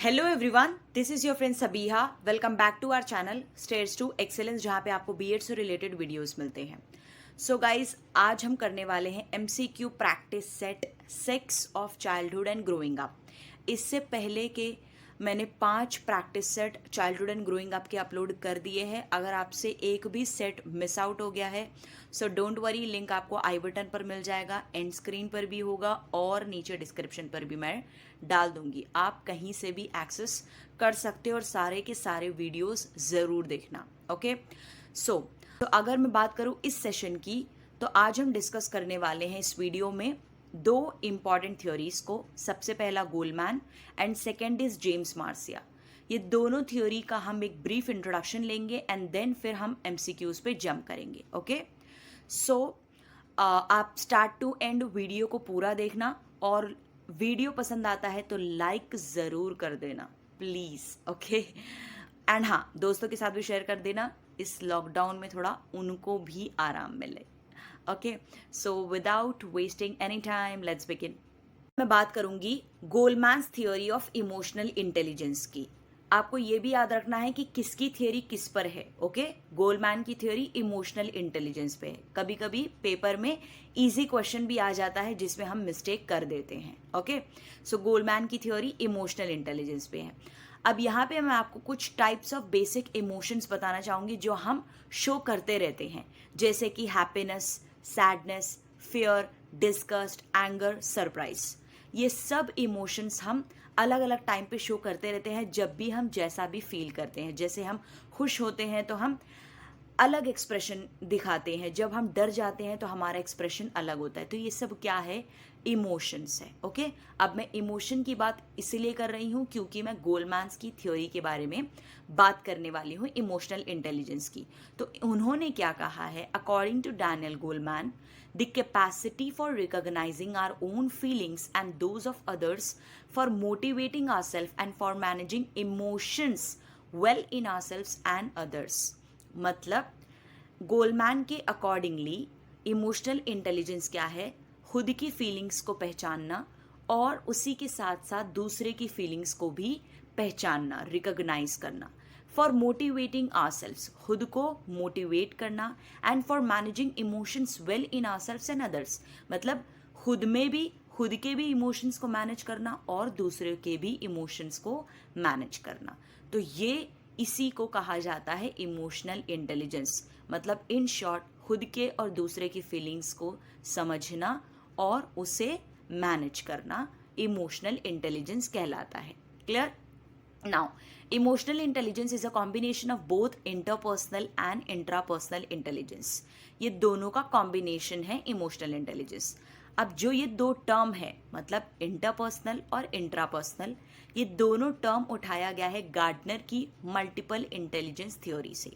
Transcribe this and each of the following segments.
Hello everyone, this is your friend Sabiha. Welcome back to our channel stairs to excellence, जहाँ पे आपको BEd से related videos मिलते हैं। सो गाइज, आज हम करने वाले हैं MCQ practice set sex of childhood and growing up. इससे पहले के मैंने 5 practice set childhood and growing up के अपलोड कर दिए हैं। अगर आपसे एक भी सेट मिस आउट हो गया है सो डोंट वरी, लिंक आपको आई बटन पर मिल जाएगा, एंड स्क्रीन पर भी होगा और नीचे डिस्क्रिप्शन पर भी मैं डाल दूंगी। आप कहीं से भी एक्सेस कर सकते हो और सारे के सारे वीडियोस ज़रूर देखना। ओके सो तो अगर मैं बात करूँ इस सेशन की, तो आज हम डिस्कस करने वाले हैं इस वीडियो में 2 इंपॉर्टेंट थ्योरीज को। सबसे पहला Goleman and second is James Marcia. ये दोनों थ्योरी का हम एक ब्रीफ इंट्रोडक्शन लेंगे एंड देन फिर हम एमसीक्यूज पे जंप करेंगे। ओके सो आप स्टार्ट टू एंड वीडियो को पूरा देखना, और वीडियो पसंद आता है तो लाइक ज़रूर कर देना प्लीज़। ओके एंड हाँ, दोस्तों के साथ भी शेयर कर देना, इस लॉकडाउन में थोड़ा उनको भी आराम मिले। Okay so without wasting any time let's begin. मैं बात करूंगी गोलमैन्स थियोरी ऑफ इमोशनल इंटेलिजेंस की। आपको ये भी याद रखना है कि किसकी थियोरी किस पर है। ओके गोलमैन की थियोरी इमोशनल इंटेलिजेंस पे है। कभी कभी पेपर में इजी क्वेश्चन भी आ जाता है जिसमें हम मिस्टेक कर देते हैं। ओके सो गोलमैन की थियोरी इमोशनल इंटेलिजेंस पे है। अब यहाँ पे मैं आपको कुछ टाइप्स ऑफ बेसिक इमोशंस बताना चाहूंगी जो हम शो करते रहते हैं, जैसे कि happiness, sadness, fear, disgust, anger, surprise. ये सब इमोशंस हम अलग अलग टाइम पे शो करते रहते हैं जब भी हम जैसा भी फील करते हैं। जैसे हम खुश होते हैं तो हम अलग एक्सप्रेशन दिखाते हैं, जब हम डर जाते हैं तो हमारा एक्सप्रेशन अलग होता है। तो ये सब क्या है? इमोशंस है। ओके अब मैं इमोशन की बात इसलिए कर रही हूँ क्योंकि मैं गोलमैन्स की थ्योरी के बारे में बात करने वाली हूँ, इमोशनल इंटेलिजेंस की। तो उन्होंने क्या कहा है? According to Daniel Goleman, the capacity for recognizing our own feelings and those of others, for motivating ourself and for managing emotions well in ourselves and others. मतलब गोलमैन के अकॉर्डिंगली इमोशनल इंटेलिजेंस क्या है? खुद की feelings को पहचानना और उसी के साथ साथ दूसरे की फीलिंग्स को भी पहचानना, रिकॉग्नाइज करना। फॉर मोटिवेटिंग आवरसेल्व्स, खुद को मोटिवेट करना, and for managing emotions well in ourselves and others. मतलब खुद में भी, खुद के भी इमोशंस को मैनेज करना और दूसरे के भी इमोशंस को मैनेज करना। तो ये इसी को कहा जाता है इमोशनल इंटेलिजेंस। मतलब इन शॉर्ट, खुद के और दूसरे की फीलिंग्स को समझना और उसे मैनेज करना इमोशनल इंटेलिजेंस कहलाता है। Clear? Now emotional intelligence is a combination of both interpersonal and intrapersonal intelligence. ये दोनों का कॉम्बिनेशन है इमोशनल इंटेलिजेंस। अब जो ये 2 टर्म है, मतलब इंटरपर्सनल और इंट्रापर्सनल, ये दोनों टर्म उठाया गया है गार्डनर की मल्टीपल इंटेलिजेंस थ्योरी से।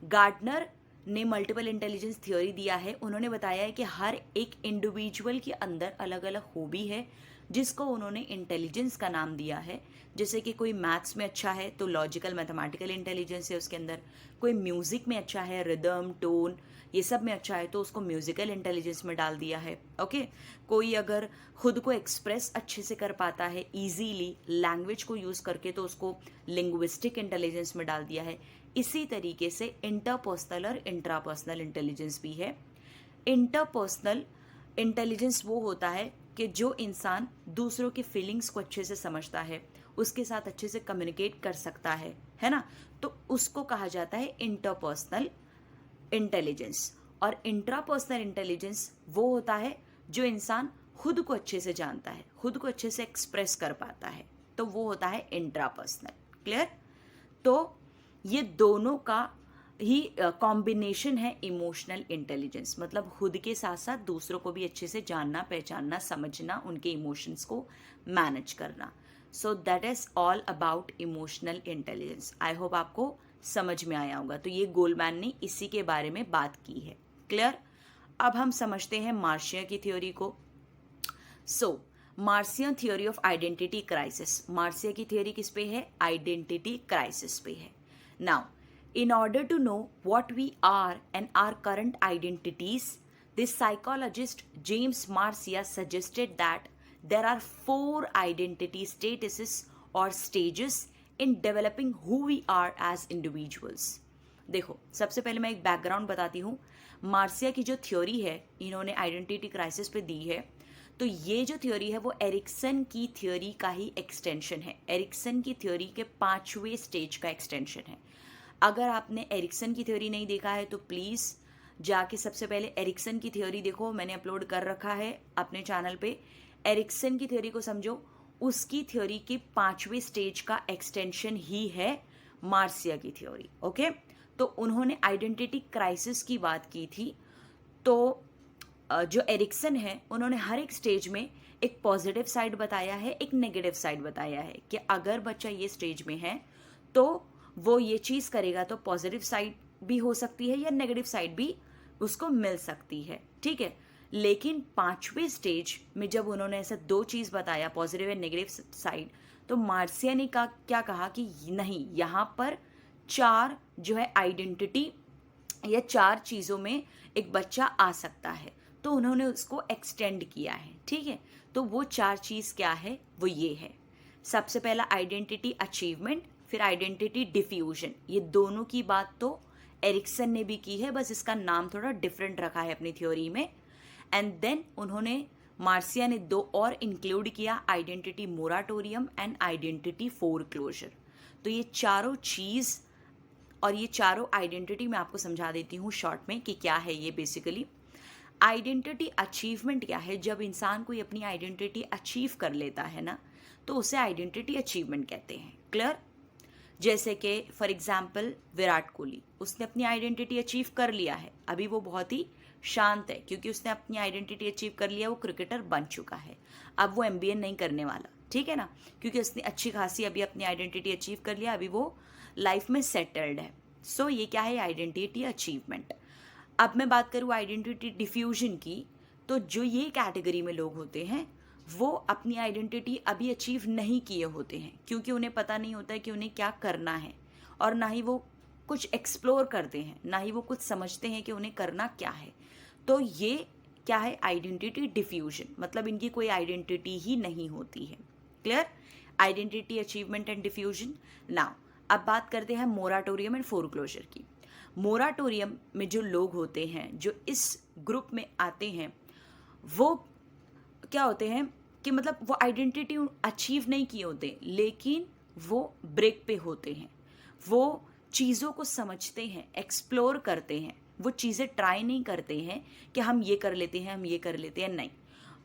गार्डनर ने मल्टीपल इंटेलिजेंस थ्योरी दिया है। उन्होंने बताया है कि हर एक इंडिविजुअल के अंदर अलग अलग हॉबी है जिसको उन्होंने इंटेलिजेंस का नाम दिया है। जैसे कि कोई मैथ्स में अच्छा है तो लॉजिकल मैथमेटिकल इंटेलिजेंस है उसके अंदर, कोई म्यूजिक में अच्छा है, रिदम, टोन, ये सब में अच्छा है तो उसको म्यूजिकल इंटेलिजेंस में डाल दिया है। ओके कोई अगर खुद को एक्सप्रेस अच्छे से कर पाता है इजीली लैंग्वेज को यूज करके तो उसको लिंग्विस्टिक इंटेलिजेंस में डाल दिया है। इसी तरीके से इंटरपर्सनल और इंट्रापर्सनल इंटेलिजेंस भी है। इंटरपर्सनल इंटेलिजेंस वो होता है कि जो इंसान दूसरों की फीलिंग्स को अच्छे से समझता है, उसके साथ अच्छे से कम्युनिकेट कर सकता है ना, तो उसको कहा जाता है इंटरपर्सनल इंटेलिजेंस। और इंट्रापर्सनल इंटेलिजेंस वो होता है जो इंसान खुद को अच्छे से जानता है, खुद को अच्छे से एक्सप्रेस कर पाता है, तो वो होता है इंट्रापर्सनल। क्लियर? तो ये दोनों का ही कॉम्बिनेशन है इमोशनल इंटेलिजेंस। मतलब खुद के साथ साथ दूसरों को भी अच्छे से जानना, पहचानना, समझना, उनके इमोशंस को मैनेज करना। So that is all about emotional intelligence. I hope आपको समझ में आया होगा। तो ये गोलमैन ने इसी के बारे में बात की है। क्लियर? अब हम समझते हैं मार्शिया की थ्योरी को। So Marcian theory of identity crisis. Marcia की थ्योरी किस पे है? आइडेंटिटी क्राइसिस पे है। Now in order to know what we are and our current identities, the psychologist James Marcia suggested that there are 4 identity statuses और stages in developing who we are as individuals. देखो, सबसे पहले मैं एक background बताती हूँ। Marcia की जो थ्योरी है, इन्होंने आइडेंटिटी क्राइसिस पे दी है। तो ये जो थ्योरी है वो एरिक्सन की थ्योरी का ही एक्सटेंशन है, एरिक्सन की थ्योरी के 5वें स्टेज का एक्सटेंशन है। अगर आपने एरिक्सन की थ्योरी नहीं देखा है तो प्लीज़ जाके सबसे पहले एरिक्सन की थ्योरी देखो, मैंने अपलोड कर रखा है अपने चैनल पे। एरिक्सन की थ्योरी को समझो, उसकी थ्योरी के 5वें स्टेज का एक्सटेंशन ही है मार्सिया की थ्योरी। ओके, तो उन्होंने आइडेंटिटी क्राइसिस की बात की थी। तो जो एरिक्सन है, उन्होंने हर एक स्टेज में एक पॉजिटिव साइड बताया है, एक नेगेटिव साइड बताया है कि अगर बच्चा ये स्टेज में है तो वो ये चीज़ करेगा तो पॉजिटिव साइड भी हो सकती है या नेगेटिव साइड भी उसको मिल सकती है। ठीक है, लेकिन 5वें स्टेज में जब उन्होंने ऐसा 2 चीज़ बताया, पॉजिटिव एंड नेगेटिव साइड, तो मार्सिया ने क्या कहा कि नहीं, यहाँ पर 4 जो है आइडेंटिटी या 4 चीज़ों में एक बच्चा आ सकता है, तो उन्होंने उसको एक्सटेंड किया है। ठीक है, तो वो 4 चीज़ क्या है, वो ये है। सबसे पहला आइडेंटिटी अचीवमेंट, फिर आइडेंटिटी डिफ्यूजन। ये दोनों की बात तो एरिक्सन ने भी की है, बस इसका नाम थोड़ा डिफरेंट रखा है अपनी थ्योरी में। एंड देन उन्होंने, मार्सिया ने 2 और इंक्लूड किया, identity moratorium and identity foreclosure. तो ये चारों चीज़ और ये चारों आइडेंटिटी मैं आपको समझा देती हूँ शॉर्ट में कि क्या है ये। बेसिकली आइडेंटिटी अचीवमेंट क्या है, जब इंसान कोई अपनी आइडेंटिटी अचीव कर लेता है ना, तो उसे आइडेंटिटी अचीवमेंट कहते हैं। क्लियर? जैसे कि फॉर एग्जाम्पल विराट कोहली, उसने अपनी आइडेंटिटी अचीव कर लिया है, अभी वो बहुत ही शांत है क्योंकि उसने अपनी आइडेंटिटी अचीव कर लिया, वो क्रिकेटर बन चुका है। अब वो MBA नहीं करने वाला, ठीक है ना, क्योंकि उसने अच्छी खासी अभी अपनी आइडेंटिटी अचीव कर लिया, अभी वो लाइफ में सेटल्ड है। सो ये क्या है, आइडेंटिटी अचीवमेंट। अब मैं बात करूँ आइडेंटिटी डिफ्यूजन की, तो जो ये कैटेगरी में लोग होते हैं वो अपनी आइडेंटिटी अभी अचीव नहीं किए होते हैं, क्योंकि उन्हें पता नहीं होता है कि उन्हें क्या करना है, और ना ही वो कुछ एक्सप्लोर करते हैं, ना ही वो कुछ समझते हैं कि उन्हें करना क्या है। तो ये क्या है, आइडेंटिटी डिफ्यूजन, मतलब इनकी कोई आइडेंटिटी ही नहीं होती है। Clear? Identity achievement and diffusion. Now अब बात करते हैं मोराटोरियम एंड फोरक्लोजर की। मोराटोरियम में जो लोग होते हैं, जो इस ग्रुप में आते हैं, वो क्या होते हैं कि मतलब वो आइडेंटिटी अचीव नहीं किए होते, लेकिन वो ब्रेक पे होते हैं। वो चीज़ों को समझते हैं, एक्सप्लोर करते हैं, वो चीज़ें ट्राई नहीं करते हैं कि हम ये कर लेते हैं, हम ये कर लेते हैं, नहीं।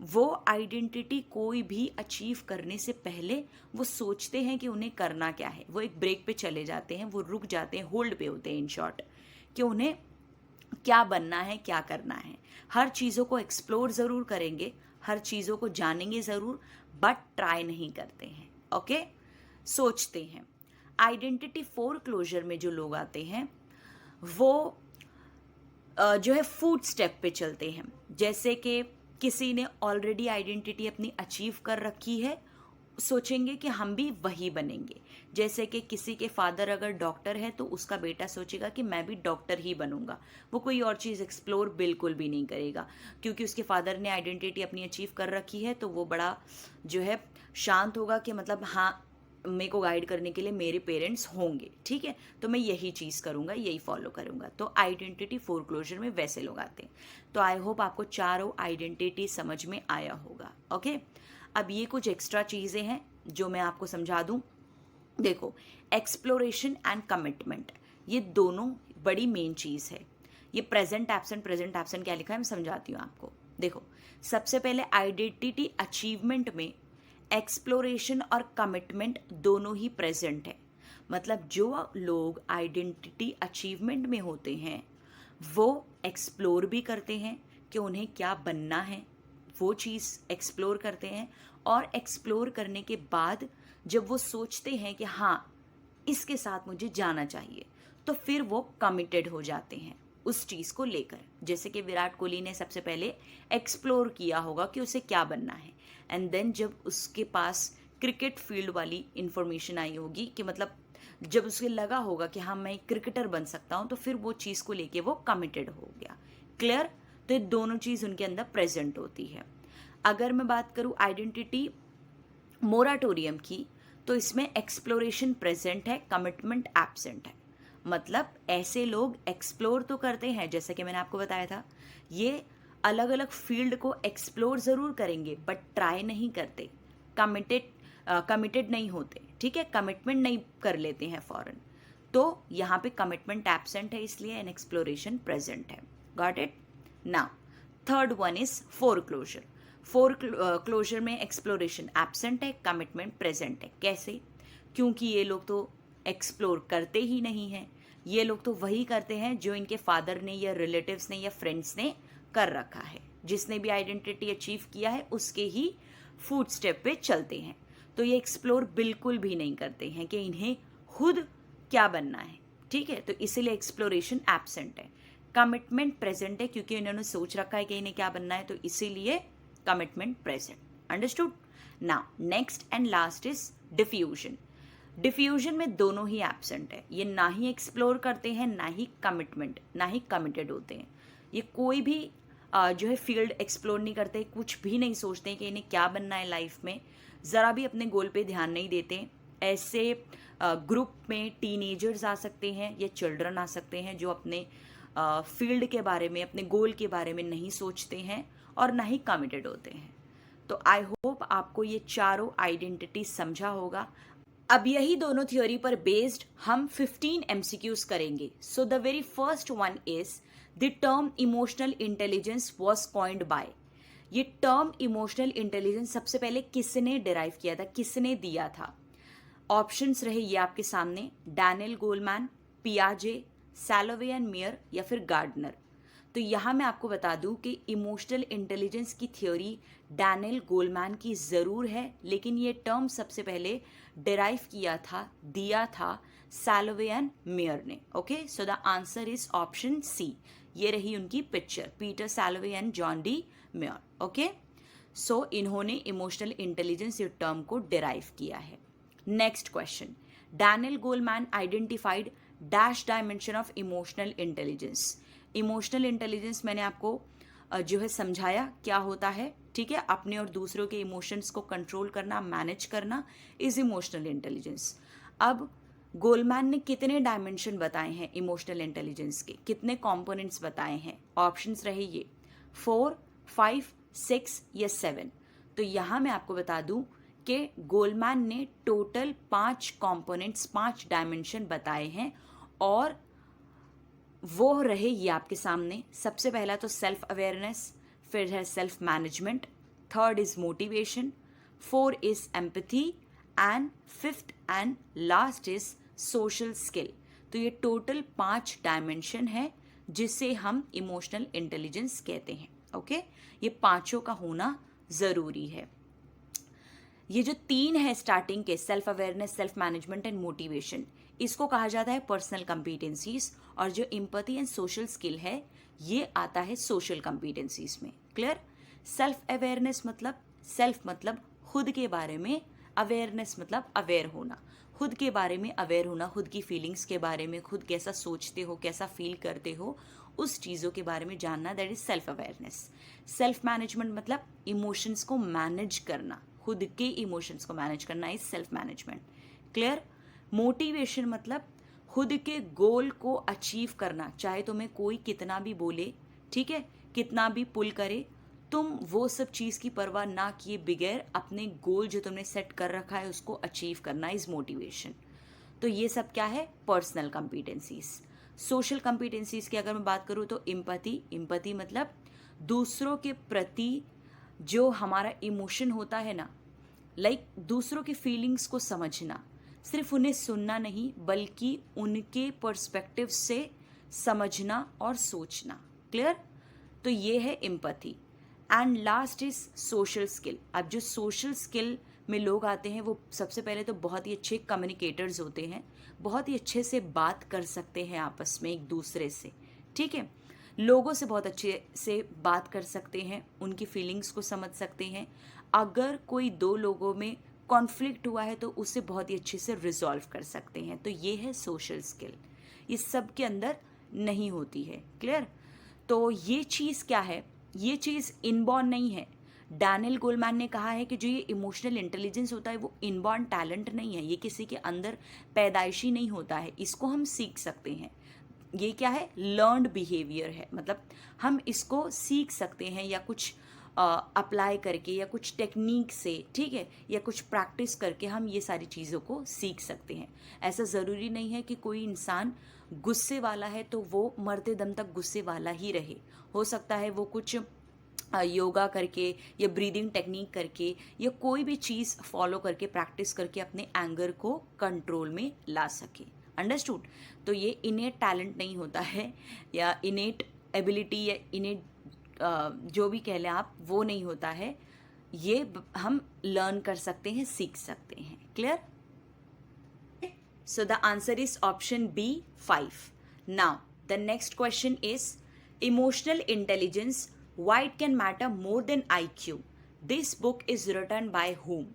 वो आइडेंटिटी कोई भी अचीव करने से पहले वो सोचते हैं कि उन्हें करना क्या है। वो एक ब्रेक पे चले जाते हैं, वो रुक जाते हैं, होल्ड पे होते हैं इन शॉर्ट, कि उन्हें क्या बनना है, क्या करना है। हर चीज़ों को एक्सप्लोर ज़रूर करेंगे, हर चीज़ों को जानेंगे ज़रूर, बट ट्राई नहीं करते हैं। ओके, सोचते हैं। आइडेंटिटी फोरक्लोजर में जो लोग आते हैं वो जो है फूड स्टेप पे चलते हैं। जैसे कि किसी ने ऑलरेडी आइडेंटिटी अपनी अचीव कर रखी है, सोचेंगे कि हम भी वही बनेंगे। जैसे कि किसी के फादर अगर डॉक्टर है तो उसका बेटा सोचेगा कि मैं भी डॉक्टर ही बनूंगा, वो कोई और चीज़ एक्सप्लोर बिल्कुल भी नहीं करेगा, क्योंकि उसके फादर ने आइडेंटिटी अपनी अचीव कर रखी है। तो वो बड़ा जो है शांत होगा कि मतलब हाँ, मेरे को गाइड करने के लिए मेरे पेरेंट्स होंगे, ठीक है, तो मैं यही चीज़ करूँगा, यही फॉलो करूँगा। तो आइडेंटिटी फोरक्लोजर में वैसे लोग आते हैं। तो आई होप आपको चारों आइडेंटिटी समझ में आया होगा। ओके, अब ये कुछ एक्स्ट्रा चीज़ें हैं जो मैं आपको समझा दूँ। देखो, एक्सप्लोरेशन एंड कमिटमेंट, ये दोनों बड़ी मेन चीज़ है। ये प्रेजेंट एब्सेंट क्या लिखा है मैं समझाती हूँ आपको। देखो, सबसे पहले आइडेंटिटी अचीवमेंट में एक्सप्लोरेशन और कमिटमेंट दोनों ही प्रेजेंट है। मतलब जो लोग आइडेंटिटी अचीवमेंट में होते हैं वो एक्सप्लोर भी करते हैं कि उन्हें क्या बनना है, वो चीज़ एक्सप्लोर करते हैं, और एक्सप्लोर करने के बाद जब वो सोचते हैं कि हाँ इसके साथ मुझे जाना चाहिए, तो फिर वो कमिटेड हो जाते हैं उस चीज़ को लेकर। जैसे कि विराट कोहली ने सबसे पहले एक्सप्लोर किया होगा कि उसे क्या बनना है, एंड देन जब उसके पास क्रिकेट फील्ड वाली इंफॉर्मेशन आई होगी कि मतलब जब उसे लगा होगा कि हाँ मैं क्रिकेटर बन सकता हूँ, तो फिर वो चीज़ को लेके वो कमिटेड हो गया। क्लियर? तो ये दोनों चीज़ उनके अंदर प्रेजेंट होती है। अगर मैं बात करूँ आइडेंटिटी मोराटोरियम की, तो इसमें एक्सप्लोरेशन प्रेजेंट है, कमिटमेंट एब्सेंट है। मतलब ऐसे लोग एक्सप्लोर तो करते हैं, जैसे कि मैंने आपको बताया था, ये अलग अलग फील्ड को एक्सप्लोर ज़रूर करेंगे बट ट्राई नहीं करते, कमिटेड नहीं होते, ठीक है, कमिटमेंट नहीं कर लेते हैं फॉरन। तो यहाँ पे कमिटमेंट एब्सेंट है, इसलिए एन एक्सप्लोरेशन प्रेजेंट है। Got it? Now third one is foreclosure. Foreclosure में एक्सप्लोरेशन एब्सेंट है, कमिटमेंट प्रेजेंट है। कैसे? क्योंकि ये लोग तो एक्सप्लोर करते ही नहीं हैं, ये लोग तो वही करते हैं जो इनके फादर ने या रिलेटिव्स ने या फ्रेंड्स ने कर रखा है। जिसने भी आइडेंटिटी अचीव किया है उसके ही फूड स्टेप पे चलते हैं। तो ये एक्सप्लोर बिल्कुल भी नहीं करते हैं कि इन्हें खुद क्या बनना है, ठीक है। तो इसीलिए एक्सप्लोरेशन एब्सेंट है। कमिटमेंट प्रेजेंट है क्योंकि इन्होंने सोच रखा है कि इन्हें क्या बनना है, तो इसीलिए commitment present. Understood? Now next and last is diffusion. Diffusion में दोनों ही एब्सेंट है। ये ना ही एक्सप्लोर करते हैं, ना ही कमिटेड होते हैं। ये कोई भी जो है फील्ड एक्सप्लोर नहीं करते, कुछ भी नहीं सोचते कि इन्हें क्या बनना है लाइफ में, ज़रा भी अपने गोल पे ध्यान नहीं देते। ऐसे ग्रुप में टीनेजर्स आ सकते हैं या चिल्ड्रन आ सकते हैं जो अपने फील्ड के बारे में, अपने गोल के बारे में नहीं सोचते हैं और ना ही कमिटेड होते हैं। तो आई होप आपको ये चारों आइडेंटिटी समझा होगा। अब यही दोनों थ्योरी पर बेस्ड हम 15 MCQs करेंगे। So the very first one is the term emotional intelligence was coined by. ये टर्म इमोशनल इंटेलिजेंस सबसे पहले किसने डिराइव किया था, किसने दिया था? ऑप्शंस रहे ये आपके सामने, डैनियल गोलमैन, पियाजे, सैलोवे मियर या फिर गार्डनर। तो यहाँ मैं आपको बता दूं कि इमोशनल इंटेलिजेंस की थ्योरी डैनियल गोलमैन की ज़रूर है, लेकिन ये टर्म सबसे पहले डिराइव दिया था सैलोवे एंड मियर ने। Okay, so the answer is option C. ये रही उनकी picture, Peter Salovey and John D Mayer. Okay, so इन्होंने इमोशनल इंटेलिजेंस ये टर्म को डिराइव किया है। Next question, Daniel Goleman identified dash dimension of emotional intelligence. Emotional intelligence मैंने आपको जो है समझाया क्या होता है, ठीक है। अपने और दूसरों के इमोशंस को कंट्रोल करना, मैनेज करना इज इमोशनल इंटेलिजेंस। अब गोलमैन ने कितने डायमेंशन बताए हैं इमोशनल इंटेलिजेंस के, कितने कंपोनेंट्स बताए हैं? ऑप्शंस रहे ये 4, 5, 6 या 7। तो यहाँ मैं आपको बता दूं कि गोलमैन ने टोटल 5 कंपोनेंट्स, 5 डायमेंशन बताए हैं और वो रहे ये आपके सामने। सबसे पहला तो सेल्फ अवेयरनेस, फिर है self management, third is motivation, 4 is empathy and 5th and last is social skill. तो ये टोटल 5 डायमेंशन है जिसे हम इमोशनल इंटेलिजेंस कहते हैं। ओके, ये पांचों का होना ज़रूरी है। ये जो 3 है स्टार्टिंग के, self awareness, self management and motivation, इसको कहा जाता है पर्सनल कॉम्पिटेंसीज, और जो एम्पैथी एंड सोशल स्किल है ये आता है सोशल कॉम्पिटेंसीज में। क्लियर? सेल्फ अवेयरनेस मतलब, सेल्फ मतलब खुद के बारे में, अवेयरनेस मतलब अवेयर होना, खुद के बारे में अवेयर होना, खुद की फीलिंग्स के बारे में, खुद कैसा सोचते हो, कैसा फील करते हो, उस चीज़ों के बारे में जानना, that is self awareness. Self management मतलब इमोशंस को मैनेज करना, खुद के इमोशंस को मैनेज करना is self management. Clear? Motivation मतलब खुद के गोल को अचीव करना, चाहे तुम्हें कोई कितना भी बोले, ठीक है, कितना भी पुल करे, तुम वो सब चीज़ की परवाह ना किए बगैर अपने गोल जो तुमने सेट कर रखा है उसको अचीव करना इज मोटिवेशन। तो ये सब क्या है? Personal competencies. सोशल कॉम्पिटेंसीज की अगर मैं बात करूँ तो एम्पैथी मतलब दूसरों के प्रति जो हमारा इमोशन होता है ना, लाइक दूसरों की फीलिंग्स को समझना, सिर्फ उन्हें सुनना नहीं बल्कि उनके पर्सपेक्टिव से समझना और सोचना। क्लियर? तो ये है empathy. And last is social skill. अब जो सोशल स्किल में लोग आते हैं वो सबसे पहले तो बहुत ही अच्छे कम्युनिकेटर्स होते हैं, बहुत ही अच्छे से बात कर सकते हैं आपस में एक दूसरे से, ठीक है, लोगों से बहुत अच्छे से बात कर सकते हैं, उनकी फीलिंग्स को समझ सकते हैं। अगर कोई 2 लोगों में कॉन्फ्लिक्ट हुआ है तो उसे बहुत ही अच्छे से रिजॉल्व कर सकते हैं। तो ये है सोशल स्किल, ये सब के अंदर नहीं होती है। क्लियर? तो ये चीज़ क्या है? ये चीज़ इनबॉर्न नहीं है, डैनियल गोलमैन ने कहा है कि जो ये इमोशनल इंटेलिजेंस होता है वो इनबॉर्न टैलेंट नहीं है, ये किसी के अंदर पैदाइशी नहीं होता है, इसको हम सीख सकते हैं। ये क्या है? लर्नड बिहेवियर है, मतलब हम इसको सीख सकते हैं या कुछ अप्लाई करके या कुछ टेक्निक से, ठीक है, या कुछ प्रैक्टिस करके हम ये सारी चीज़ों को सीख सकते हैं। ऐसा ज़रूरी नहीं है कि कोई इंसान गुस्से वाला है तो वो मरते दम तक गुस्से वाला ही रहे। हो सकता है वो कुछ योगा करके या ब्रीदिंग टेक्निक करके या कोई भी चीज़ फॉलो करके प्रैक्टिस करके अपने एंगर को कंट्रोल में ला सके। अंडरस्टूड? तो ये इनेट टैलेंट नहीं होता है या इनेट एबिलिटी या इनेट जो भी कह लें आप, वो नहीं होता है। ये हम लर्न कर सकते हैं, सीख सकते हैं। Clear? So the answer is option B, 5. Now, the next question is emotional intelligence, why it can matter more than IQ. This book is written by whom?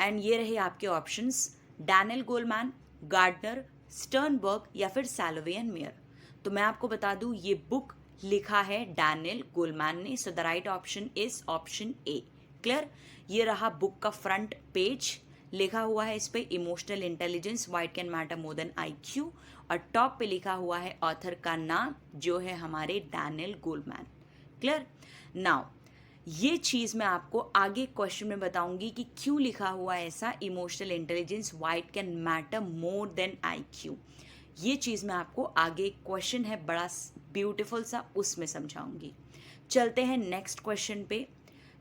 And ये रहे आपके options, Daniel Goleman, Gardner, Sternberg या फिर सैलोवियन mayor. तो मैं आपको बता दूं ये बुक लिखा है डैनियल गोलमैन ने। So the right option is option A. Clear? ये रहा बुक का फ्रंट पेज, लिखा हुआ है इस पे emotional intelligence why it can matter more than IQ, और टॉप पे लिखा हुआ है ऑथर का नाम जो है हमारे डैनियल गोलमैन। क्लियर? नाउ ये चीज़ मैं आपको आगे क्वेश्चन में बताऊंगी कि क्यों लिखा हुआ है ऐसा emotional intelligence why it can matter more than IQ। ये चीज़ मैं आपको आगे क्वेश्चन है बड़ा ब्यूटिफुल सा, उसमें समझाऊंगी। चलते हैं नेक्स्ट क्वेश्चन पे।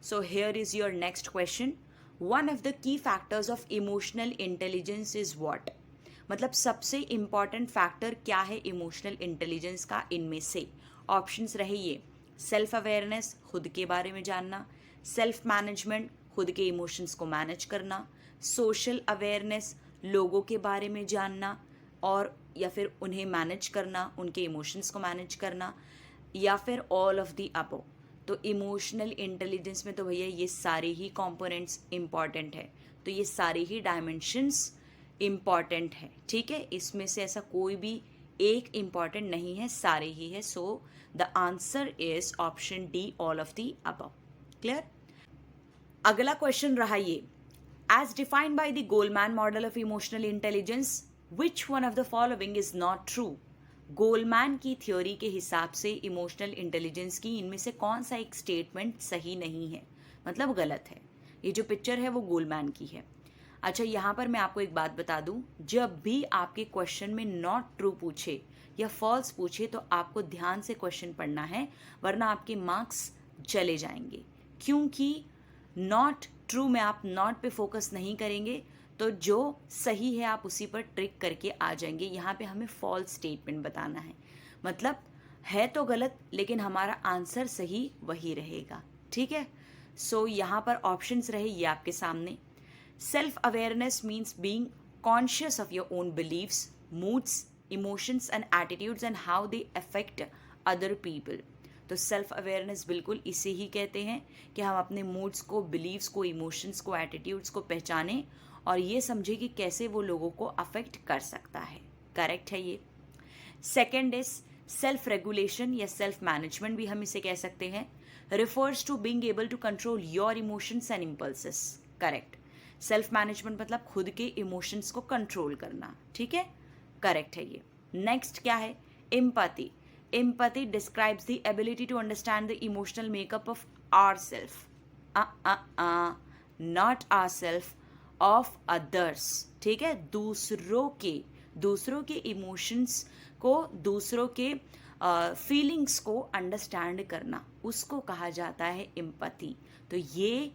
So here is your next question, one of the key factors of emotional intelligence is what. मतलब सबसे इंपॉर्टेंट फैक्टर क्या है इमोशनल इंटेलिजेंस का इनमें से? ऑप्शंस रहे ये, सेल्फ अवेयरनेस, खुद के बारे में जानना, सेल्फ मैनेजमेंट, खुद के इमोशंस को मैनेज करना, सोशल अवेयरनेस, लोगों के बारे में जानना और या फिर उन्हें मैनेज करना, उनके इमोशंस को मैनेज करना, या फिर ऑल ऑफ द अबव। तो इमोशनल इंटेलिजेंस में तो भैया ये सारे ही कंपोनेंट्स इम्पॉर्टेंट है, तो ये सारे ही डायमेंशंस इम्पॉर्टेंट है। ठीक है, इसमें से ऐसा कोई भी एक इम्पॉर्टेंट नहीं है, सारे ही है। So the answer is option D, all of the above. Clear? अगला क्वेश्चन रहा ये, as defined by the Goleman model of emotional intelligence which one of the following is not true. Goleman की theory के हिसाब से emotional intelligence की इनमें से कौन सा एक स्टेटमेंट सही नहीं है, मतलब गलत है। ये जो पिक्चर है वो गोलमैन की है। अच्छा, यहाँ पर मैं आपको एक बात बता दूं, जब भी आपके क्वेश्चन में नॉट ट्रू पूछे या फॉल्स पूछे तो आपको ध्यान से क्वेश्चन पढ़ना है, वरना आपके मार्क्स चले जाएंगे। क्योंकि नॉट ट्रू में आप नॉट पे फोकस नहीं करेंगे तो जो सही है आप उसी पर ट्रिक करके आ जाएंगे। यहाँ पे हमें फॉल्स स्टेटमेंट बताना है, मतलब है तो गलत लेकिन हमारा आंसर सही वही रहेगा। ठीक है? सो यहाँ पर ऑप्शंस रहे ये आपके सामने। Self awareness means being conscious of your own believes, moods, emotions and attitudes and how they affect other people. तो सेल्फ अवेयरनेस बिल्कुल इसे ही कहते हैं कि हम अपने मूड्स को, बिलीव्स को, इमोशंस को, एटीट्यूड्स को पहचानें और ये समझे कि कैसे वो लोगों को अफेक्ट कर सकता है। करेक्ट है ये। सेकेंड इज सेल्फ रेगुलेशन या सेल्फ मैनेजमेंट भी हम इसे कह सकते हैं, refers to being able to control your emotions and impulses. Correct. Self management मतलब खुद के इमोशंस को कंट्रोल करना। ठीक है, करेक्ट है ये। नेक्स्ट क्या है? Empathy. Empathy describes the ability to understand the emotional makeup of our self, not our self, of others. ठीक है, दूसरों के इमोशंस को, दूसरों के फीलिंग्स को अंडरस्टैंड करना, उसको कहा जाता है एम्पैथी। तो ये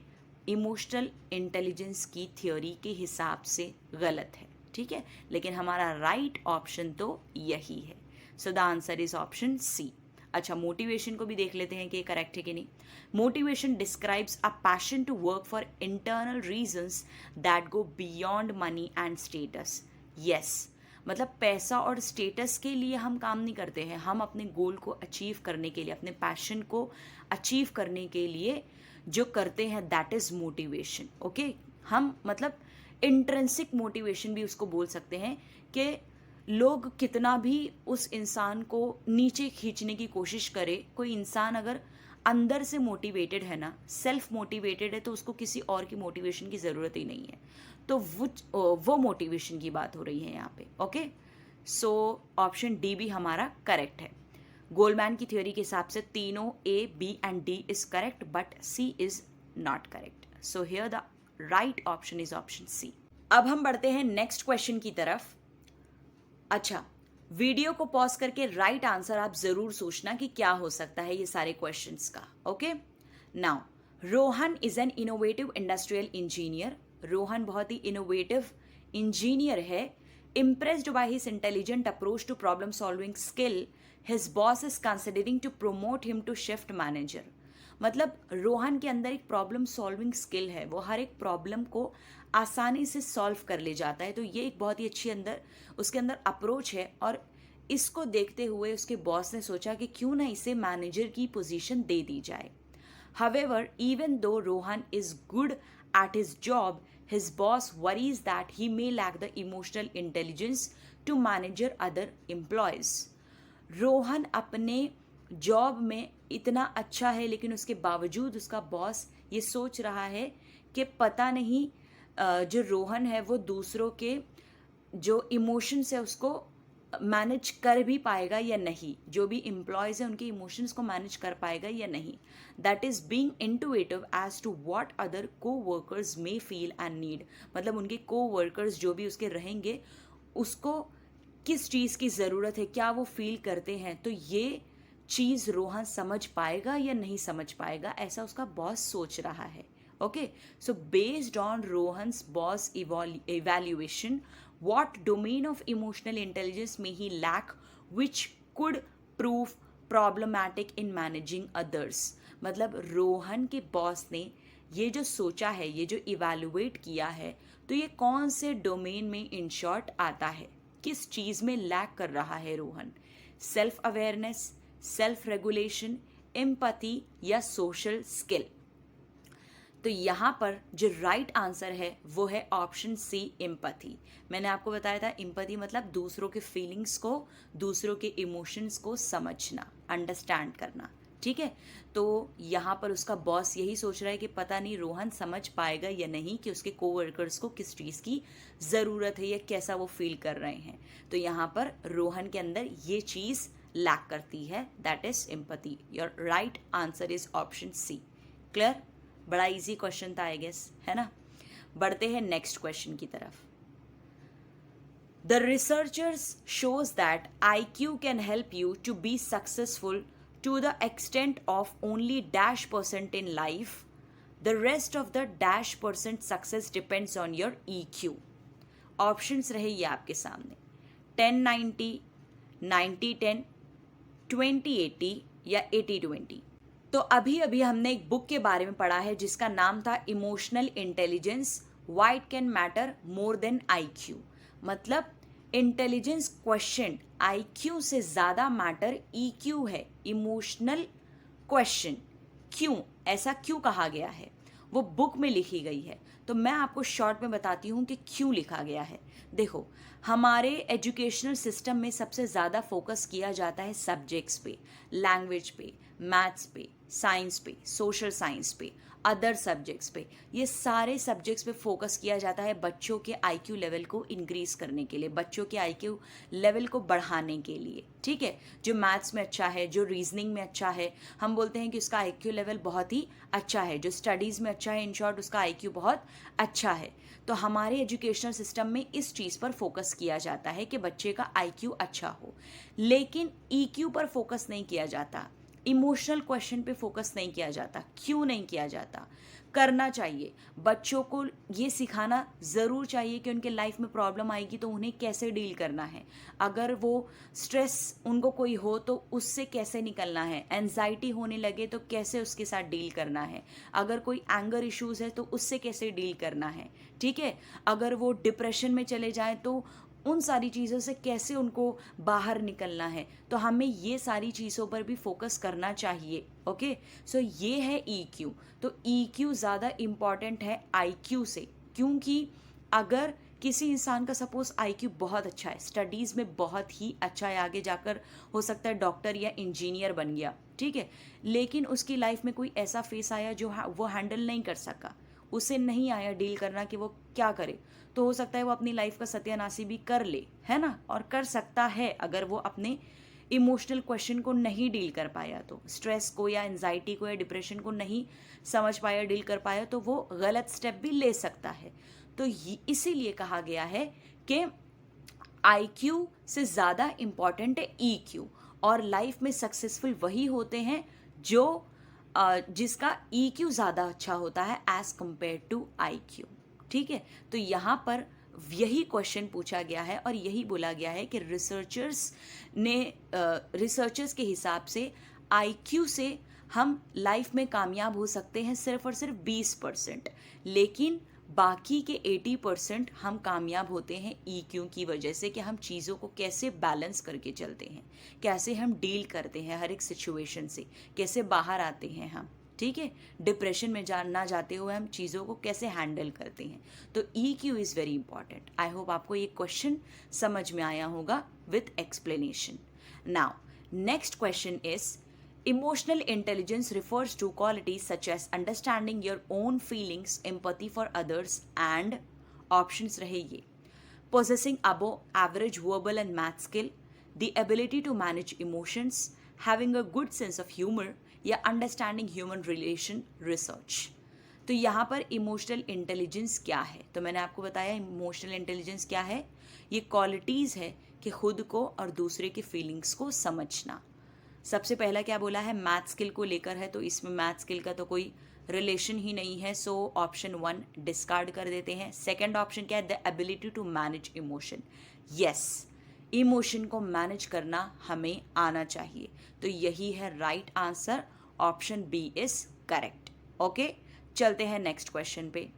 इमोशनल इंटेलिजेंस की थ्योरी के हिसाब से गलत है। ठीक है, लेकिन हमारा राइट ऑप्शन तो यही है। So the answer is option C. अच्छा, मोटिवेशन को भी देख लेते हैं कि ये करेक्ट है कि नहीं। Motivation describes a passion to work for internal reasons that go beyond money and status. Yes, मतलब पैसा और स्टेटस के लिए हम काम नहीं करते हैं, हम अपने गोल को अचीव करने के लिए, अपने पैशन को अचीव करने के लिए जो करते हैं दैट इज मोटिवेशन। ओके, हम मतलब इंट्रिंसिक मोटिवेशन भी उसको बोल सकते हैं कि लोग कितना भी उस इंसान को नीचे खींचने की कोशिश करे, कोई इंसान अगर अंदर से मोटिवेटेड है ना, सेल्फ मोटिवेटेड है, तो उसको किसी और की मोटिवेशन की ज़रूरत ही नहीं है। तो वो मोटिवेशन की बात हो रही है यहाँ पे। ओके, सो ऑप्शन डी भी हमारा करेक्ट है। गोलमैन की थ्योरी के हिसाब से तीनों A, B and D is correct, but C is not correct. So here the right option is option C. अब हम बढ़ते हैं नेक्स्ट क्वेश्चन की तरफ। अच्छा, वीडियो को पॉज करके राइट आंसर आप जरूर सोचना कि क्या हो सकता है ये सारे क्वेश्चंस का। Okay, now Rohan is an innovative industrial engineer. Rohan बहुत ही इनोवेटिव इंजीनियर है। Impressed by his intelligent approach to problem solving skill, his boss is considering to promote him to shift manager. मतलब रोहन के अंदर एक प्रॉब्लम सॉल्विंग स्किल है, वो हर एक प्रॉब्लम को आसानी से सॉल्व कर ले जाता है। तो ये एक बहुत ही अच्छी उसके अंदर अप्रोच है, और इसको देखते हुए उसके बॉस ने सोचा कि क्यों ना इसे मैनेजर की पोजीशन दे दी जाए। However, even though Rohan is good at his job, his boss worries that he may lack the emotional intelligence to manage other employees. Rohan अपने जॉब में इतना अच्छा है, लेकिन उसके बावजूद उसका बॉस ये सोच रहा है कि पता नहीं जो रोहन है वो दूसरों के जो इमोशंस है उसको मैनेज कर भी पाएगा या नहीं, जो भी एम्प्लॉयज़ हैं उनके इमोशंस को मैनेज कर पाएगा या नहीं। That is being intuitive as to what other coworkers may feel and need. मतलब उनके को वर्कर्स जो भी उसके रहेंगे उसको किस चीज़ की ज़रूरत है, क्या वो फील करते हैं, तो ये चीज़ रोहन समझ पाएगा या नहीं समझ पाएगा, ऐसा उसका बॉस सोच रहा है। Okay, so based on Rohan's boss evaluation, what domain of emotional intelligence may he lack which could prove problematic in managing others। मतलब रोहन के बॉस ने ये जो सोचा है, ये जो इवेलुएट किया है, तो ये कौन से डोमेन में इन शॉर्ट आता है, किस चीज़ में लैक कर रहा है Rohan, self awareness, self regulation, empathy या सोशल स्किल। तो यहाँ पर जो राइट आंसर है वो है ऑप्शन सी, एम्पैथी। मैंने आपको बताया था एम्पैथी मतलब दूसरों के फीलिंग्स को, दूसरों के इमोशंस को समझना, अंडरस्टैंड करना। ठीक है, तो यहाँ पर उसका बॉस यही सोच रहा है कि पता नहीं रोहन समझ पाएगा या नहीं कि उसके कोवर्कर्स को किस चीज़ की ज़रूरत है या कैसा वो फील कर रहे हैं। तो यहाँ पर रोहन के अंदर ये चीज़ लैक करती है, that is empathy. Your right answer is option C. Clear? बड़ा इजी क्वेश्चन था आई गेस, है ना। बढ़ते हैं नेक्स्ट क्वेश्चन की तरफ। The researchers shows that IQ can help you to be successful to the extent of only -% in life. The rest of the -% success depends on your EQ। Options रहे ये आपके सामने, 10-90, 90-10, 20-80 या 80-20। तो अभी अभी हमने एक बुक के बारे में पढ़ा है जिसका नाम था emotional intelligence, why it can matter more than IQ। मतलब इंटेलिजेंस क्वेश्चन IQ से ज़्यादा मैटर EQ है, इमोशनल क्वेश्चन। क्यों, ऐसा क्यों कहा गया है, वो बुक में लिखी गई है। तो मैं आपको शॉर्ट में बताती हूँ कि क्यों लिखा गया है। देखो, हमारे एजुकेशनल सिस्टम में सबसे ज़्यादा फोकस किया जाता है सब्जेक्ट्स पे, लैंग्वेज पे, मैथ्स पे, साइंस पे, सोशल साइंस पे, अदर सब्जेक्ट्स पे। ये सारे सब्जेक्ट्स पे फोकस किया जाता है बच्चों के IQ लेवल को इंक्रीज करने के लिए, बच्चों के IQ लेवल को बढ़ाने के लिए। ठीक है, जो मैथ्स में अच्छा है, जो रीजनिंग में अच्छा है, हम बोलते हैं कि उसका IQ लेवल बहुत ही अच्छा है। जो स्टडीज़ में अच्छा है, इन शॉर्ट उसका IQ बहुत अच्छा है। तो हमारे एजुकेशनल सिस्टम में इस चीज़ पर फोकस किया जाता है कि बच्चे का IQ अच्छा हो, लेकिन EQ पर फोकस नहीं किया जाता, इमोशनल क्वेश्चन पे फोकस नहीं किया जाता। क्यों नहीं किया जाता? करना चाहिए। बच्चों को ये सिखाना ज़रूर चाहिए कि उनके लाइफ में प्रॉब्लम आएगी तो उन्हें कैसे डील करना है। अगर वो स्ट्रेस उनको कोई हो तो उससे कैसे निकलना है, एंजाइटी होने लगे तो कैसे उसके साथ डील करना है, अगर कोई एंगर इश्यूज़ है तो उससे कैसे डील करना है। ठीक है, अगर वो डिप्रेशन में चले जाएं तो उन सारी चीज़ों से कैसे उनको बाहर निकलना है। तो हमें ये सारी चीज़ों पर भी फोकस करना चाहिए। ओके, सो ये है EQ। तो EQ ज़्यादा इम्पॉर्टेंट है IQ से, क्योंकि अगर किसी इंसान का सपोज IQ बहुत अच्छा है, स्टडीज़ में बहुत ही अच्छा है, आगे जाकर हो सकता है डॉक्टर या इंजीनियर बन गया। ठीक है, लेकिन उसकी लाइफ में कोई ऐसा फेस आया जो वो हैंडल नहीं कर सका, उसे नहीं आया डील करना कि वो क्या करे, तो हो सकता है वो अपनी लाइफ का सत्यानाशी भी कर ले, है ना, और कर सकता है अगर वो अपने इमोशनल क्वेश्चन को नहीं डील कर पाया, तो स्ट्रेस को या एंजाइटी को या डिप्रेशन को नहीं समझ पाया, डील कर पाया, तो वो गलत स्टेप भी ले सकता है। तो इसीलिए कहा गया है कि IQ से ज़्यादा इम्पॉर्टेंट है EQ, और लाइफ में सक्सेसफुल वही होते हैं जो जिसका EQ ज़्यादा अच्छा होता है एज कंपेयर टू IQ, ठीक है। तो यहाँ पर यही क्वेश्चन पूछा गया है और यही बोला गया है कि रिसर्चर्स के हिसाब से IQ से हम लाइफ में कामयाब हो सकते हैं सिर्फ और सिर्फ 20%, लेकिन बाकी के 80% हम कामयाब होते हैं EQ की वजह से, कि हम चीज़ों को कैसे बैलेंस करके चलते हैं, कैसे हम डील करते हैं हर एक सिचुएशन से, कैसे बाहर आते हैं हम, ठीक है, डिप्रेशन में ना जाते हुए हम चीज़ों को कैसे हैंडल करते हैं। तो EQ is very important. I hope आपको ये क्वेश्चन समझ में आया होगा with explanation. Now next question is, emotional intelligence refers to qualities such as understanding your own feelings, empathy for others, and options रहे ये, possessing above average verbal and math skill, the ability to manage emotions, having a good sense of humor, या understanding human relation research। तो यहाँ पर emotional intelligence क्या है, तो मैंने आपको बताया इमोशनल इंटेलिजेंस क्या है, ये क्वालिटीज़ है कि खुद को और दूसरे की फीलिंग्स को समझना। सबसे पहला क्या बोला है, मैथ स्किल को लेकर है, तो इसमें मैथ स्किल का तो कोई रिलेशन ही नहीं है, सो ऑप्शन 1 डिस्कार्ड कर देते हैं। सेकंड ऑप्शन क्या है, the ability to manage emotion. Yes, emotion को मैनेज करना हमें आना चाहिए, तो यही है right answer, option B is correct. Okay, चलते हैं नेक्स्ट क्वेश्चन पे।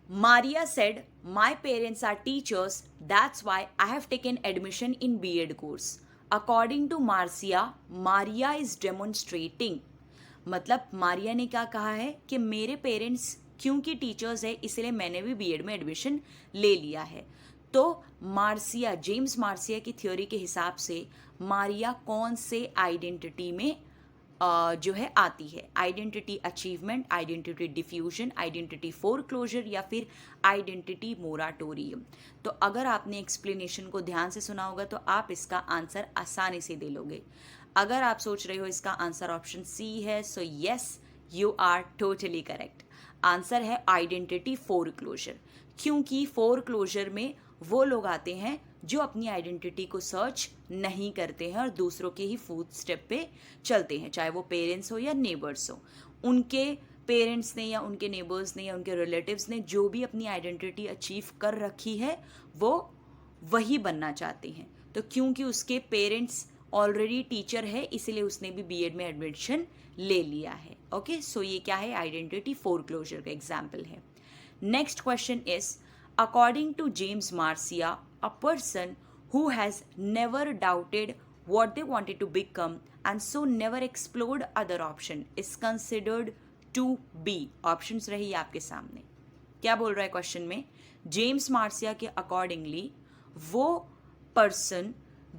Maria said, my parents are teachers, that's why I have taken admission in B.Ed course. According to Marcia, Maria is demonstrating, मतलब मारिया ने क्या कहा है कि मेरे पेरेंट्स क्योंकि टीचर्स है इसलिए मैंने भी बीएड में एडमिशन ले लिया है। तो मार्सिया, जेम्स मार्सिया की थ्योरी के हिसाब से मारिया कौन से आइडेंटिटी में जो है आती है, identity achievement, identity diffusion, identity foreclosure, या फिर आइडेंटिटी मोराटोरियम। तो अगर आपने एक्सप्लेनेशन को ध्यान से सुना होगा तो आप इसका आंसर आसानी से दे लोगे। अगर आप सोच रहे हो इसका आंसर ऑप्शन सी है, so yes, you are totally correct. Answer है आइडेंटिटी फोरक्लोजर, क्योंकि फोरक्लोजर में वो लोग आते हैं जो अपनी आइडेंटिटी को सर्च नहीं करते हैं और दूसरों के ही फुट स्टेप पे चलते हैं, चाहे वो पेरेंट्स हो या नेबर्स हो। उनके पेरेंट्स ने या उनके नेबर्स ने या उनके रिलेटिव्स ने जो भी अपनी आइडेंटिटी अचीव कर रखी है वो वही बनना चाहते हैं। तो क्योंकि उसके पेरेंट्स ऑलरेडी टीचर है इसलिए उसने भी बीएड में एडमिशन ले लिया है। ओके, सो ये क्या है, आइडेंटिटी फोरक्लोजर का एग्जाम्पल है। Next question is, according to James Marcia, a person who has never doubted what they wanted to become and so never explored other option is considered to be, options रही आपके सामने। क्या बोल रहा है question में, James Marcia के accordingly वो पर्सन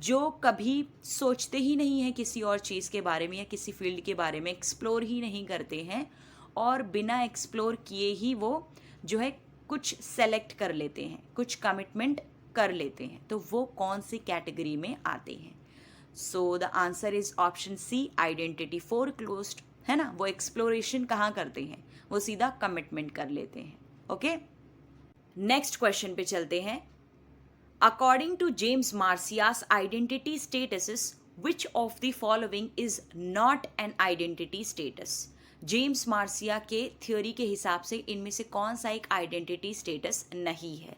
जो कभी सोचते ही नहीं है किसी और चीज़ के बारे में या किसी फील्ड के बारे में, एक्सप्लोर ही नहीं करते हैं और बिना एक्सप्लोर किए ही वो जो है कुछ सेलेक्ट कर लेते हैं, कुछ कमिटमेंट कर लेते हैं, तो वो कौन सी कैटेगरी में आते हैं। So the answer is option C, identity foreclosed, है ना। वो एक्सप्लोरेशन कहाँ करते हैं, वो सीधा कमिटमेंट कर लेते हैं। ओके, नेक्स्ट क्वेश्चन पे चलते हैं। According to James Marcia's identity status, which of the following is not an identity status. James Marcia के थ्योरी के हिसाब से इनमें से कौन सा एक आइडेंटिटी स्टेटस नहीं है।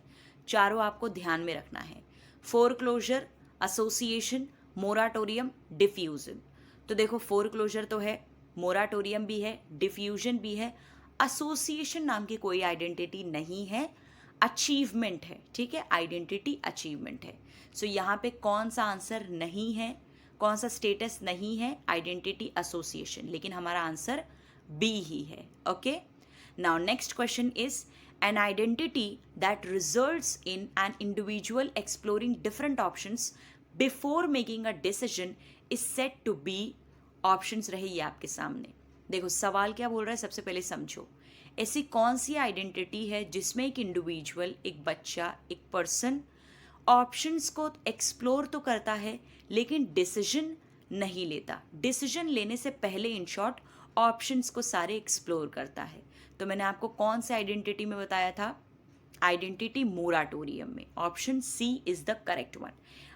चारों आपको ध्यान में रखना है, फोरक्लोजर, एसोसिएशन, मोराटोरियम, डिफ्यूजन। तो देखो फोरक्लोजर तो है, मोराटोरियम भी है, डिफ्यूजन भी है, एसोसिएशन नाम की कोई आइडेंटिटी नहीं है, अचीवमेंट है, ठीक है, आइडेंटिटी अचीवमेंट है। सो यहाँ पे कौन सा आंसर नहीं है, कौन सा स्टेटस नहीं है, आइडेंटिटी एसोसिएशन, लेकिन हमारा आंसर बी ही है। Okay, now next question is, an identity that results in an individual exploring different options before making a decision is said to be, options रहे ये आपके सामने। देखो सवाल क्या बोल रहा है, सबसे पहले समझो। ऐसी कौन सी आइडेंटिटी है जिसमें एक इंडिविजुअल, एक बच्चा, एक पर्सन ऑप्शंस को एक्सप्लोर तो करता है लेकिन डिसीजन नहीं लेता। डिसीजन लेने से पहले इन शॉर्ट ऑप्शंस को सारे एक्सप्लोर करता है। तो मैंने आपको कौन से आइडेंटिटी में बताया था? आइडेंटिटी मोराटोरियम में। Option C is the correct one.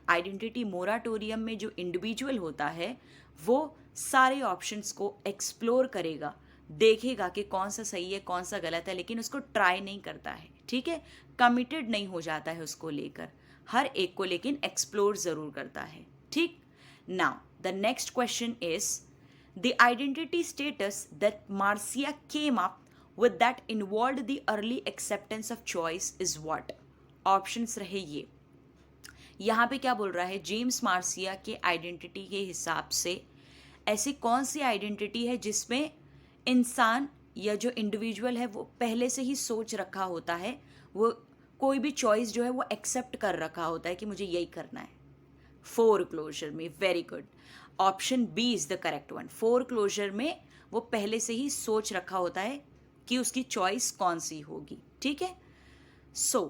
Identity moratorium में जो इंडिविजुअल होता है वो सारे ऑप्शंस को एक्सप्लोर करेगा, देखेगा कि कौन सा सही है कौन सा गलत है, लेकिन उसको ट्राई नहीं करता है, ठीक है, कमिटेड नहीं हो जाता है उसको लेकर, हर एक को लेकिन एक्सप्लोर जरूर करता है, ठीक। Now the next question is the identity status that Marcia came up with that involved the early acceptance of choice is what? Options रहे ये। यहाँ पे क्या बोल रहा है, जेम्स मार्सिया के आइडेंटिटी के हिसाब से ऐसी कौन सी आइडेंटिटी है जिसमें इंसान या जो इंडिविजुअल है वो पहले से ही सोच रखा होता है, वो कोई भी चॉइस जो है वो एक्सेप्ट कर रखा होता है कि मुझे यही करना है। फोरक्लोजर में। Very good, option B is the correct one. Foreclosure में वो पहले से ही सोच रखा होता है कि उसकी चॉइस कौन सी होगी, ठीक है। So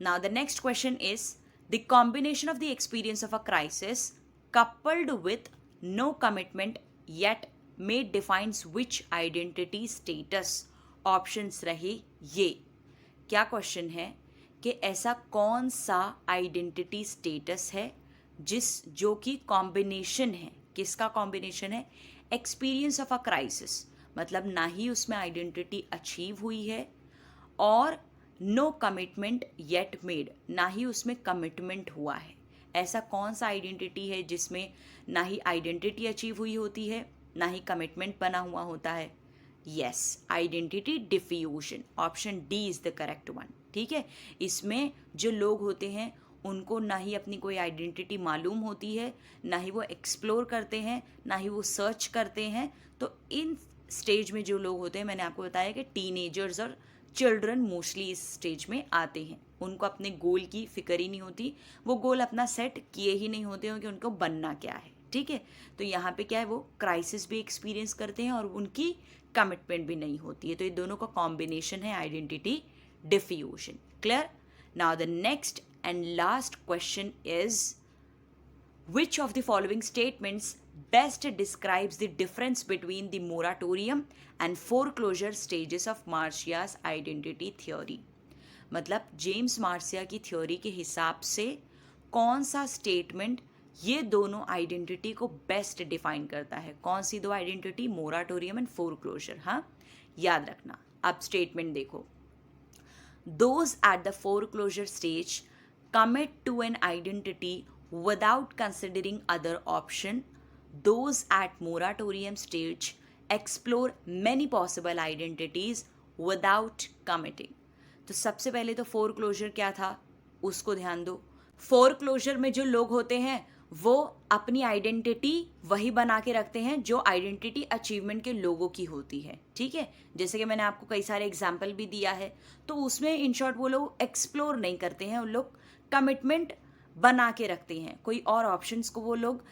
now the next question is the combination of the experience of a crisis coupled with no commitment yet may defines which identity status. Options रहे ये। क्या क्वेश्चन है कि ऐसा कौन सा आइडेंटिटी स्टेटस है जो कि कॉम्बिनेशन है, किसका कॉम्बिनेशन है? एक्सपीरियंस ऑफ अ क्राइसिस, मतलब ना ही उसमें आइडेंटिटी अचीव हुई है, और नो कमिटमेंट येट मेड, ना ही उसमें कमिटमेंट हुआ है। ऐसा कौन सा आइडेंटिटी है जिसमें ना ही आइडेंटिटी अचीव हुई होती है, ना ही कमिटमेंट बना हुआ होता है? Yes, identity diffusion. Option D is the correct one, ठीक है। इसमें जो लोग होते हैं उनको ना ही अपनी कोई आइडेंटिटी मालूम होती है, ना ही वो एक्सप्लोर करते हैं, ना ही वो सर्च करते हैं। तो इन स्टेज में जो लोग होते हैं, मैंने आपको बताया कि टीनेजर्स और चिल्ड्रन मोस्टली इस स्टेज में आते हैं। उनको अपने गोल की फिक्र ही नहीं होती, वो गोल अपना सेट किए ही नहीं होते हैं कि उनको बनना क्या है, ठीक है। तो यहाँ पे क्या है, वो क्राइसिस भी एक्सपीरियंस करते हैं और उनकी कमिटमेंट भी नहीं होती है। तो ये दोनों का कॉम्बिनेशन है identity diffusion. Clear? Now the next and last question is which of the following statements best describes the difference between the moratorium and foreclosure stages of Marcia's identity theory? मतलब जेम्स मार्सिया की theory के हिसाब से कौन सा statement ये दोनों identity को बेस्ट डिफाइन करता है? कौन सी दो आइडेंटिटी? Moratorium and foreclosure. हाँ, याद रखना। अब स्टेटमेंट देखो। Those at the foreclosure stage commit to an identity without considering other option. Those at moratorium stage explore many possible identities without committing. तो सबसे पहले तो फोरक्लोजर क्या था उसको ध्यान दो। फोरक्लोजर में जो लोग होते हैं वो अपनी आइडेंटिटी वही बना के रखते हैं जो आइडेंटिटी अचीवमेंट के लोगों की होती है, ठीक है। जैसे कि मैंने आपको कई सारे एग्जाम्पल भी दिया है। तो उसमें इन शॉर्ट वो लोग एक्सप्लोर नहीं करते हैं, उन लोग कमिटमेंट बना के रखते हैं। कोई और ऑप्शंस को वो लोग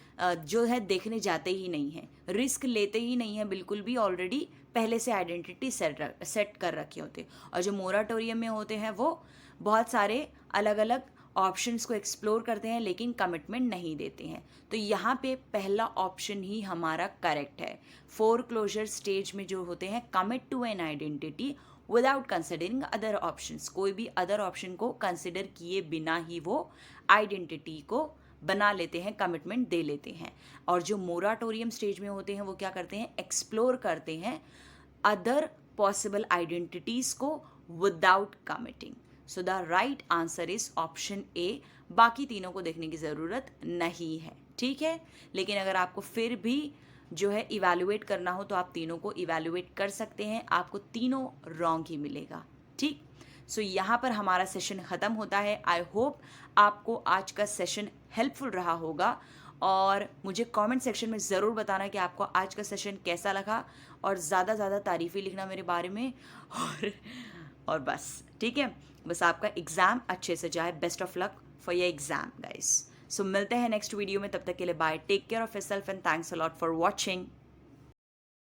जो है देखने जाते ही नहीं हैं, रिस्क लेते ही नहीं हैं बिल्कुल भी। ऑलरेडी पहले से आइडेंटिटी सेट कर रखे होते। और जो मोराटोरियम में होते हैं वो बहुत सारे अलग अलग ऑप्शंस को एक्सप्लोर करते हैं लेकिन कमिटमेंट नहीं देते हैं। तो यहाँ पे पहला ऑप्शन ही हमारा करेक्ट है। फोरक्लोजर स्टेज में जो होते हैं commit to an identity without considering other options, कोई भी अदर ऑप्शन को कंसिडर किए बिना ही वो आइडेंटिटी को बना लेते हैं, कमिटमेंट दे लेते हैं। और जो मोराटोरियम स्टेज में होते हैं वो क्या करते हैं? एक्सप्लोर करते हैं अदर पॉसिबल आइडेंटिटीज को without committing. So the right answer is option A. बाकी तीनों को देखने की ज़रूरत नहीं है, ठीक है। लेकिन अगर आपको फिर भी जो है इवैल्यूएट करना हो तो आप तीनों को इवैल्यूएट कर सकते हैं, आपको तीनों रॉन्ग ही मिलेगा, ठीक। सो यहाँ पर हमारा सेशन ख़त्म होता है। आई होप आपको आज का सेशन हेल्पफुल रहा होगा और मुझे कमेंट सेक्शन में ज़रूर बताना कि आपको आज का सेशन कैसा लगा और ज़्यादा तारीफ़ें लिखना मेरे बारे में। और बस, ठीक है, बस आपका एग्ज़ाम अच्छे से जाए। Best of luck for your exam guys. So मिलते हैं नेक्स्ट वीडियो में, तब तक के लिए bye, take care of yourself and thanks a lot for watching.